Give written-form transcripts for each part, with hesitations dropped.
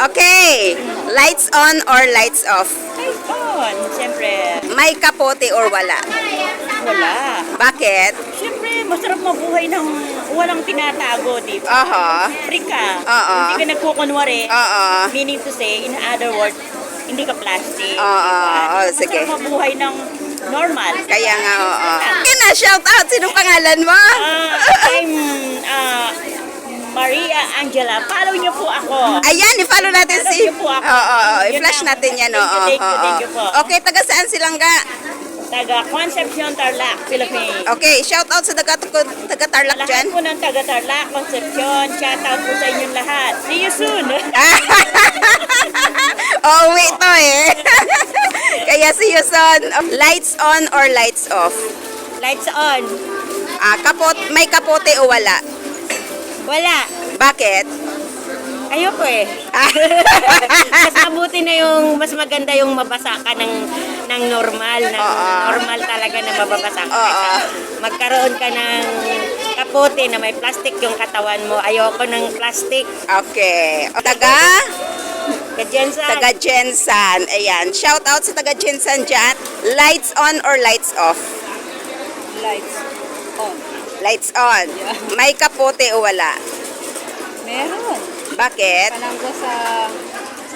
Okay. Lights on or lights off? Lights on. Siyempre, May kapote or wala? wala. Bakit? Siyempre, masarap mabuhay ng walang tinatago, di ba? Aha. Free ka. Oo. Hindi ka nagkukunwari. Oo. Meaning to say, in other words, hindi ka plastic. Oo. Diba? Sige. Masarap mabuhay ng normal. Kaya nga, oo. Kaya na, shout out. Sinong pangalan mo? I'm Maria Angela. Follow niyo po ako. Ayan, i-follow natin si... Follow niyo po ako. Oo. Yun I-flash lang. natin yan, oo. Thank you po. Okay, taga saan silang ga? Taga Concepcion, Tarlac, Philippines. Okay, shout out sa taga Tarlac Lahat dyan. po ng taga Tarlac, Concepcion, shout out po sa inyong lahat. See you soon. Uwi to eh. Kaya see you soon. Lights on or lights off? Lights on. May kapote o wala? Wala. Bakit? Ayoko eh. Mas mabuti na yung, mas maganda yung mabasa ka ng normal. Normal talaga na mababasa ka. Oo. Magkaroon ka ng kapote na may plastic yung katawan mo. Ayoko ng plastic. Okay. Taga Jensan. Ayan. Shout out sa taga Jensan dyan. Lights on or lights off? Lights on. Lights on. May kapote o wala? Meron. Bakit? Panangga sa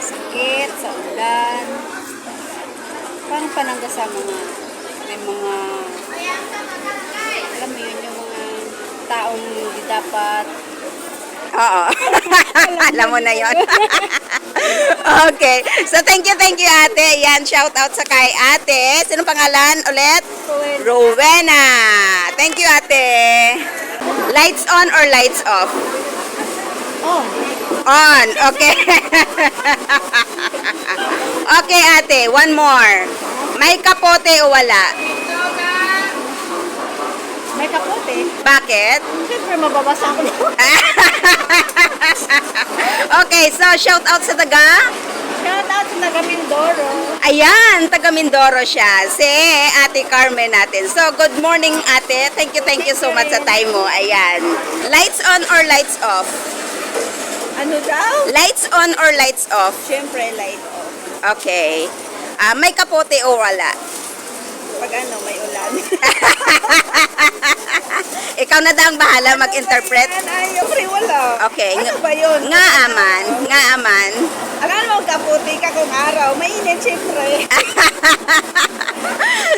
sakit, sa ulan. Parang panangga sa may mga, alam mo yun, yung mga taong hindi dapat. Oo. Alam mo na yon. Okay. So, thank you, ate. Yan, shout out sa kay ate. Sino pangalan ulit? Rowena. Thank you, ate. Lights on or lights off? On. On. Okay. Okay, ate. One more. May kapote o wala? May kapote. Bakit? Siyempre, mababasa ko na. Okay, so shout out sa taga? Shout out sa taga Mindoro. Ayan, taga Mindoro siya. Si Ate Carmen natin. So, good morning, ate. Thank you so much sa time mo. Ayan. Lights on or lights off? Ano daw? Lights on or lights off? Siyempre, light off. Okay. May kapote o wala? Pag ano, may ulan. Ikaw na daw ang bahala mag-interpret. Ay, free wala. Okay. Ano ba yun? Nga aman. Akala mo kaputi ka kung araw. Mainit, siyempre.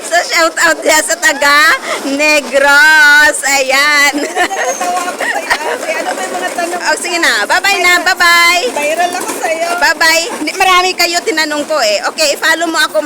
So, shout out niya sa taga Negros. Ayan. Natawa ako sa'yo. Ate. Ano ba yung mga tanong? Oh, sige na. Bye-bye na. Bye-bye. Viral ako sa'yo. Bye-bye. Marami kayo tinanong ko eh. Okay, follow mo ako.